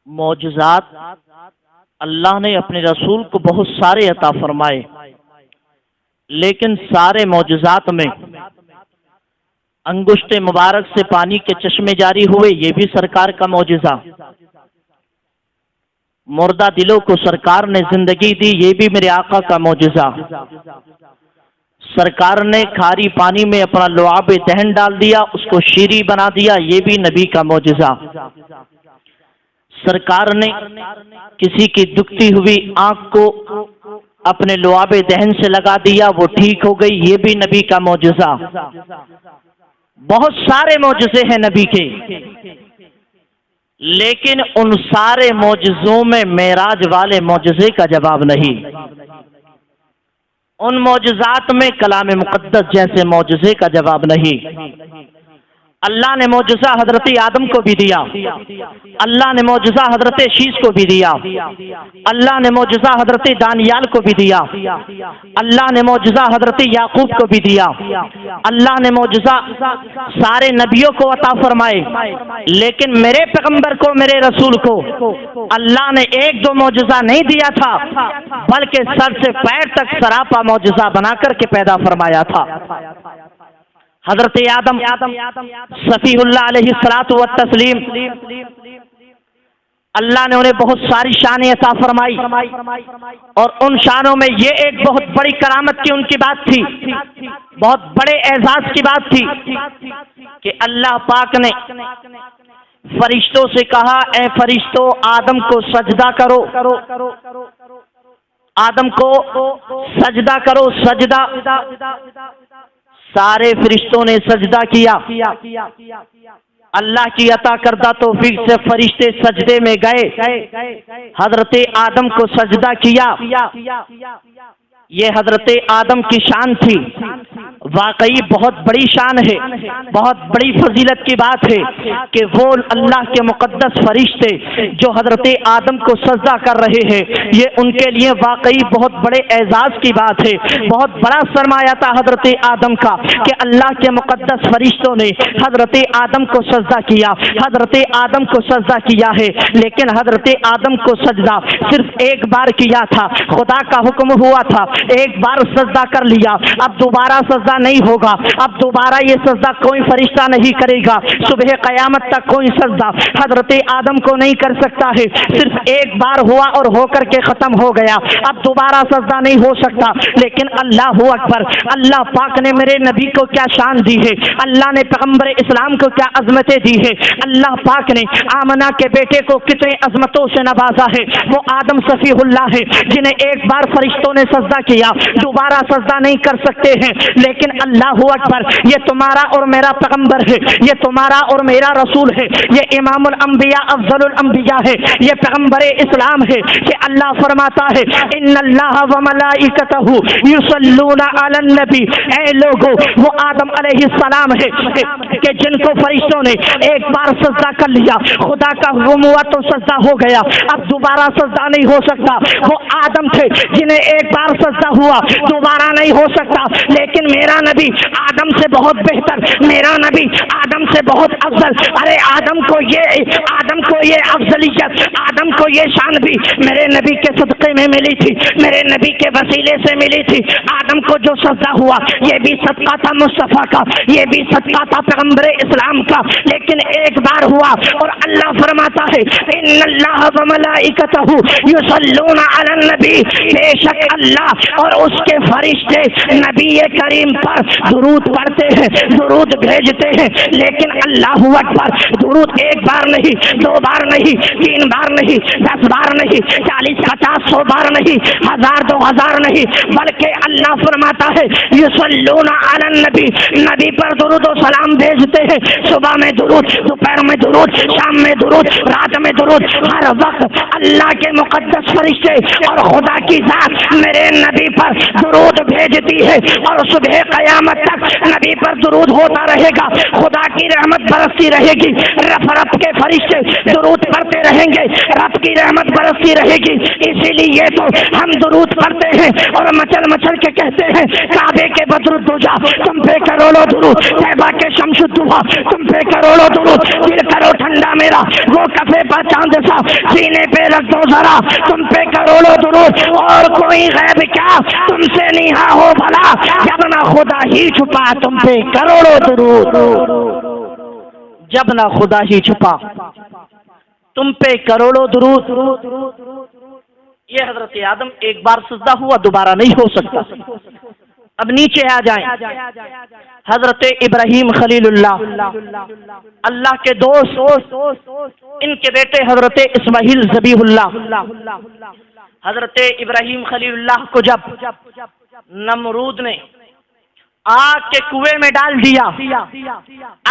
معجزات اللہ نے اپنے رسول کو بہت سارے عطا فرمائے، لیکن سارے معجزات میں انگشت مبارک سے پانی کے چشمے جاری ہوئے، یہ بھی سرکار کا معجزہ۔ مردہ دلوں کو سرکار نے زندگی دی، یہ بھی میرے آقا کا معجزہ۔ سرکار نے کھاری پانی میں اپنا لعاب دہن ڈال دیا، اس کو شیریں بنا دیا، یہ بھی نبی کا معجزہ۔ سرکار نے کسی کی دکھتی ہوئی آنکھ کو اپنے لعاب دہن سے لگا دیا، وہ ٹھیک ہو گئی، یہ بھی نبی کا معجزہ۔ بہت سارے معجزے ہیں نبی کے، لیکن ان سارے معجزوں میں معراج والے معجزے کا جواب نہیں۔ ان معجزات میں کلام مقدس جیسے معجزے کا جواب نہیں۔ اللہ نے معجزہ حضرت آدم کو بھی دیا، اللہ نے معجزہ حضرت شیش کو بھی دیا، اللہ نے معجزہ حضرت دانیال کو بھی دیا، اللہ نے معجزہ حضرت یعقوب کو بھی دیا، اللہ نے معجزہ سارے نبیوں کو عطا فرمائے، لیکن میرے پیغمبر کو، میرے رسول کو اللہ نے ایک دو معجزہ نہیں دیا تھا، بلکہ سر سے پیر تک سراپا معجزہ بنا کر کے پیدا فرمایا تھا۔ حضرت آدم صفی اللہ علیہ الصلوۃ والتسلیم، اللہ نے انہیں بہت ساری شانیں عطا فرمائی، اور ان شانوں میں یہ ایک بہت بڑی کرامت کی ان کی بات تھی، بہت بڑے اعزاز کی بات تھی کہ اللہ پاک نے فرشتوں سے کہا، اے فرشتوں آدم کو سجدہ کرو، آدم کو سجدہ کرو، سجدہ۔ سارے فرشتوں نے سجدہ کیا، اللہ کی عطا کردہ توفیق سے فرشتے سجدے میں گئے، حضرت آدم کو سجدہ کیا۔ یہ حضرت آدم کی شان تھی، واقعی بہت بڑی شان ہے، بہت بڑی فضیلت کی بات ہے کہ وہ اللہ کے مقدس فرشتے جو حضرت آدم کو سجدہ کر رہے ہیں، یہ ان کے لیے واقعی بہت بڑے اعزاز کی بات ہے، بہت بڑا سرمایہ تھا حضرت آدم کا کہ اللہ کے مقدس فرشتوں نے حضرت آدم کو سجدہ کیا، حضرت آدم کو سجدہ کیا ہے۔ لیکن حضرت آدم کو سجدہ صرف ایک بار کیا تھا، خدا کا حکم ہوا تھا ایک بار سجدہ کر لیا، اب دوبارہ سجدہ نہیں ہوگا، اب دوبارہ یہ سجدہ کوئی فرشتہ نہیں کرے گا، صبح قیامت تک کوئی سجدہ حضرت آدم کو نہیں کر سکتا ہے، صرف ایک بار ہوا اور ہو کر کے ختم ہو گیا، اب دوبارہ سجدہ نہیں ہو سکتا۔ لیکن اللہ اکبر، اللہ پاک نے میرے نبی کو کیا شان دی ہے، اللہ نے پیغمبر اسلام کو کیا عظمتیں دی ہے، اللہ پاک نے آمنہ کے بیٹے کو کتنے عظمتوں سے نوازا ہے، وہ آدم صفی اللہ ہے جنہیں ایک بار فرشتوں نے سجدہ کیا، دوبارہ سجدہ نہیں کر سکتے ہیں، لیکن اللہ اکبر، یہ تمہارا اور میرا پیغمبر ہے، یہ تمہارا اور میرا رسول ہے، یہ امام الانبیاء افضل الانبیاء ہے، یہ پیغمبر اسلام ہے کہ اللہ فرماتا ہے ان اللہ وملائکتہ یصلون علی النبی، اے لوگوں وہ آدم علیہ السلام ہے کہ جن کو فرشتوں نے ایک بار سجدہ کر لیا، خدا کا حکم ہوا تو سجدہ ہو گیا، اب دوبارہ سجدہ نہیں ہو سکتا۔ وہ آدم تھے جنہیں ایک بار سجدہ ہوا، دوبارہ نہیں ہو سکتا، لیکن میرا نبی آدم سے بہت بہتر، میرا نبی آدم سے بہت افضل، ارے آدم کو یہ افضلیت، آدم کو یہ شان بھی میرے نبی کے صدقے میں ملی تھی، میرے نبی کے وسیلے سے ملی تھی۔ آدم کو جو سجدہ ہوا یہ بھی صدقہ تھا مصطفیٰ کا، یہ بھی صدقہ تھا پیغمبر اسلام کا، لیکن ایک بار ہوا، اور اللہ فرماتا ہے ان اللہ وملائکتہ یصلون علی النبی، بے شک اللہ اور اس کے فرشتے نبی کریم پر درود پڑھتے ہیں، درود بھیجتے ہیں، لیکن اللہ اکبر، درود ایک بار نہیں، دو بار نہیں، تین بار نہیں، 10 بار نہیں، 40 50 100 بار نہیں، 1000 2000 نہیں، بلکہ اللہ فرماتا ہے یصلون علی النبی، نبی پر درود و سلام بھیجتے ہیں، صبح میں درود، دوپہر میں درود، شام میں درود، رات میں درود، ہر وقت اللہ کے مقدس فرشتے اور خدا کی ذات میرے نبی پر درود بھیجتی ہے، اور صبح قیامت تک نبی پر درود ہوتا رہے گا، خدا کی رحمت برستی رہے گی، رب کے فرشتے درود پڑھتے رہیں گے، گے رب کی رحمت برستی رہے گی. اسی لیے تو ہم درود پڑھتے ہیں اور مچل مچل کے کہتے ہیں کعبے کے بدر الدجا تم پہ کروڑوں درود، طیبہ کے شمس الدوحہ تم پہ کروڑوں درود، دل کرو ٹھنڈا میرا وہ کفے پر چاند سا سینے پہ رکھ دو ذرا تم پہ کروڑوں درود، اور کوئی غیب کیا تم سے نیہا ہو بھلا جب نہ خدا ہی چھپا تم پہ کروڑوں درود. جب نہ خدا ہی چھپا تم پہ کروڑوں درود. یہ حضرت آدم ایک بار سجدہ ہوا دوبارہ نہیں ہو سکتا. اب نیچے آ جائیں. حضرت ابراہیم خلیل اللہ اللہ کے دوست، ان کے بیٹے حضرت اسماعیل ذبیح اللہ. حضرت ابراہیم خلیل اللہ کو جب نمرود نے آگ کے کنویں میں ڈال دیا،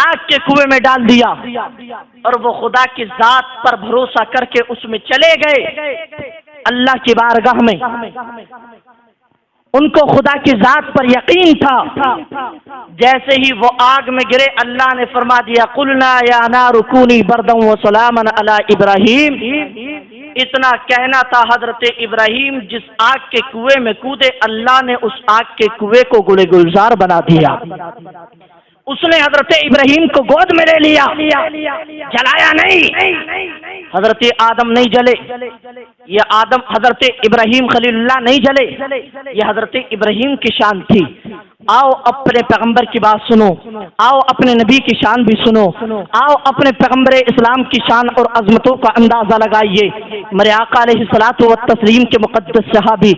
آگ کے کنویں میں ڈال دیا، اور وہ خدا کی ذات پر بھروسہ کر کے اس میں چلے گئے اللہ کی بارگاہ میں. ان کو خدا کی ذات پر یقین تھا. جیسے ہی وہ آگ میں گرے اللہ نے فرما دیا قلنا یا نار کونی بردا وسلاما علی ابراہیم. اتنا کہنا تھا حضرت ابراہیم جس آگ کے کنویں میں کودے اللہ نے اس آگ کے کنویں کو گلے گلزار بنا دیا. اس نے حضرت ابراہیم کو گود میں لے لیا، جلایا نہیں. حضرت آدم نہیں جلے، یہ آدم حضرت ابراہیم خلیل اللہ نہیں جلے، یہ حضرت ابراہیم کی شان تھی. آؤ اپنے پیغمبر کی بات سنو، آؤ اپنے نبی کی شان بھی سنو، آؤ اپنے پیغمبر اسلام کی شان اور عظمتوں کا اندازہ لگائیے. میرے آقا علیہ الصلوۃ والتسلیم کے مقدس صحابی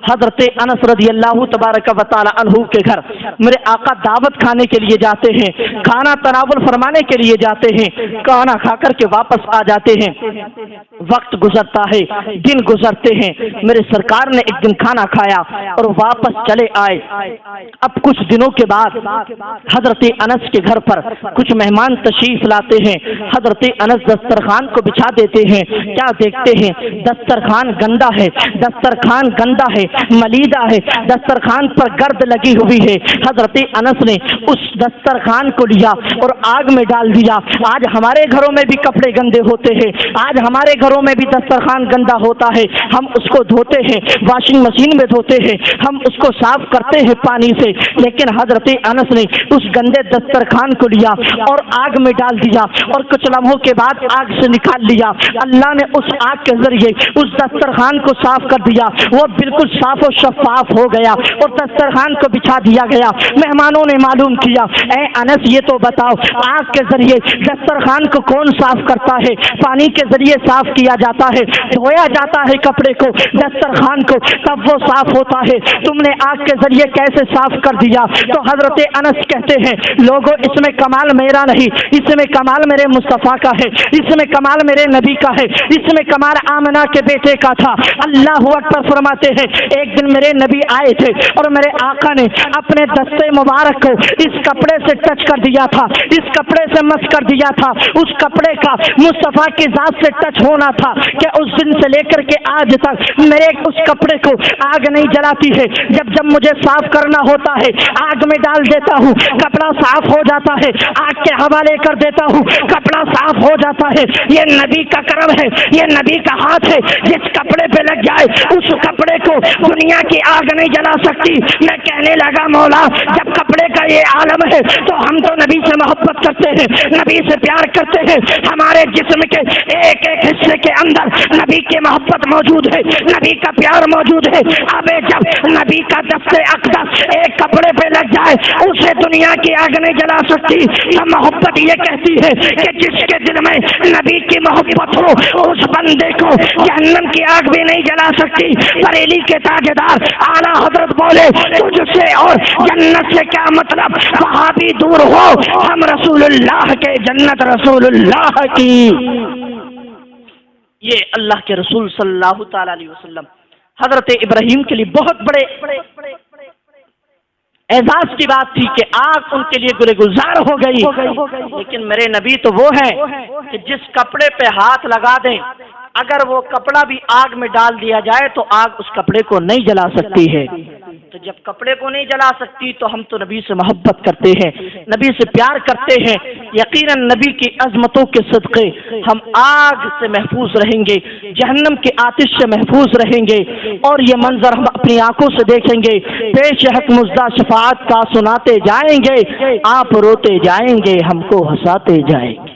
حضرت انس رضی اللہ تبارک و تعالی عنہ کے گھر میرے آقا دعوت کھانے کے لیے جاتے ہیں، کھانا تناول فرمانے کے لیے جاتے ہیں، کھانا کھا کر کے واپس آ جاتے ہیں. وقت گزرتا ہے، دن گزرتے ہیں. میرے سرکار نے ایک دن کھانا کھایا اور واپس چلے آئے. اب کچھ دنوں کے بعد حضرت انس کے گھر پر کچھ مہمان تشریف لاتے ہیں. حضرت انس دسترخوان کو بچھا دیتے ہیں. کیا دیکھتے ہیں دسترخوان گندا ہے، دسترخوان گندا ہے، ملیدہ ہے، دسترخوان پر گرد لگی ہوئی ہے. حضرت انس نے اس دسترخوان کو لیا اور آگ میں ڈال دیا. آج ہمارے گھروں میں بھی کپڑے گندے ہوتے ہیں، آج ہمارے گھروں میں بھی دسترخوان گندا ہوتا ہے. ہم اس کو دھوتے ہیں، واشنگ مشین میں دھوتے ہیں، ہم اس کو صاف کرتے ہیں پانی سے. لیکن حضرت انس نے اس گندے دسترخوان کو لیا اور آگ میں ڈال دیا اور کچھ لمحوں کے بعد آگ سے نکال لیا. اللہ نے اس آگ کے ذریعے اس دسترخوان کو صاف کر دیا. وہ بالکل صاف و شفاف ہو گیا اور دسترخوان کو بچھا دیا گیا. مہمانوں نے معلوم کیا اے انس یہ تو بتاؤ آگ کے ذریعے دسترخوان کو کون صاف کرتا ہے؟ پانی کے ذریعے صاف کیا جاتا ہے، دھویا جاتا ہے کپڑے کو، دسترخوان کو، تب وہ صاف ہوتا ہے. تم نے آگ کے ذریعے کیسے صاف کر دیا؟ تو حضرت انس کہتے ہیں لوگوں اس میں کمال میرا نہیں، اس میں کمال میرے مصطفیٰ کا ہے، اس میں کمال میرے نبی کا ہے، اس میں کمال آمنہ کے بیٹے کا تھا. اللہ اکبر فرماتے ہیں ایک دن میرے نبی آئے تھے اور میرے آقا نے اپنے دستے مبارک کو اس کپڑے سے ٹچ کر دیا تھا، اس کپڑے سے مس کر دیا تھا. اس کپڑے کا مصطفیٰ کی ذات سے ٹچ ہونا تھا کہ اس دن سے لے کر کے آج تک میرے اس کپڑے کو آگ نہیں جلاتی ہے. جب مجھے صاف کرنا ہوتا ہے آگ میں ڈال دیتا ہوں، کپڑا صاف ہو جاتا ہے، آگ کے حوالے کر دیتا ہوں، کپڑا صاف ہو جاتا ہے. یہ نبی کا کرم ہے، یہ نبی کا ہاتھ ہے. جس کپڑے پہ لگ جائے اس کپڑے کو دنیا کی آگ نہیں جلا سکتی. میں کہنے لگا مولا جب کپڑے کا یہ عالم ہے تو ہم تو نبی سے محبت کرتے ہیں، نبی سے پیار کرتے ہیں. ہمارے جسم کے ایک ایک حصے کے اندر نبی کی محبت موجود ہے، نبی کا پیار موجود ہے. اب جب نبی کا دستے اقدس ایک کپڑے پہ لگ جائے اسے دنیا کی آگ نہیں جلا سکتی. محبت یہ کہتی ہے کہ جس کے دل میں نبی کی محبت ہو اس بندے کو جہنم کی آگ بھی نہیں جلا سکتی. بریلی کے تاجدار اعلیٰ حضرت بولے تجھ سے اور جنت سے کیا مطلب، وہاں بھی دور ہو ہم رسول اللہ کے، جنت رسول اللہ کی. یہ اللہ کے رسول صلی اللہ تعالی علیہ وسلم حضرت ابراہیم کے لیے بہت بڑے اعزاز کی بات تھی کہ آگ ان کے لیے گلے گلزار ہو گئی. لیکن میرے نبی تو وہ ہیں کہ جس کپڑے پہ ہاتھ لگا دیں اگر وہ کپڑا بھی آگ میں ڈال دیا جائے تو آگ اس کپڑے کو نہیں جلا سکتی ہے. تو جب کپڑے کو نہیں جلا سکتی تو ہم تو نبی سے محبت کرتے ہیں، نبی سے پیار کرتے ہیں، یقیناً نبی کی عظمتوں کے صدقے ہم آگ سے محفوظ رہیں گے، جہنم کے آتش سے محفوظ رہیں گے، اور یہ منظر ہم اپنی آنکھوں سے دیکھیں گے۔ پیش حق مزدہ شفاعت کا سناتے جائیں گے، آپ روتے جائیں گے، ہم کو ہنساتے جائیں گے۔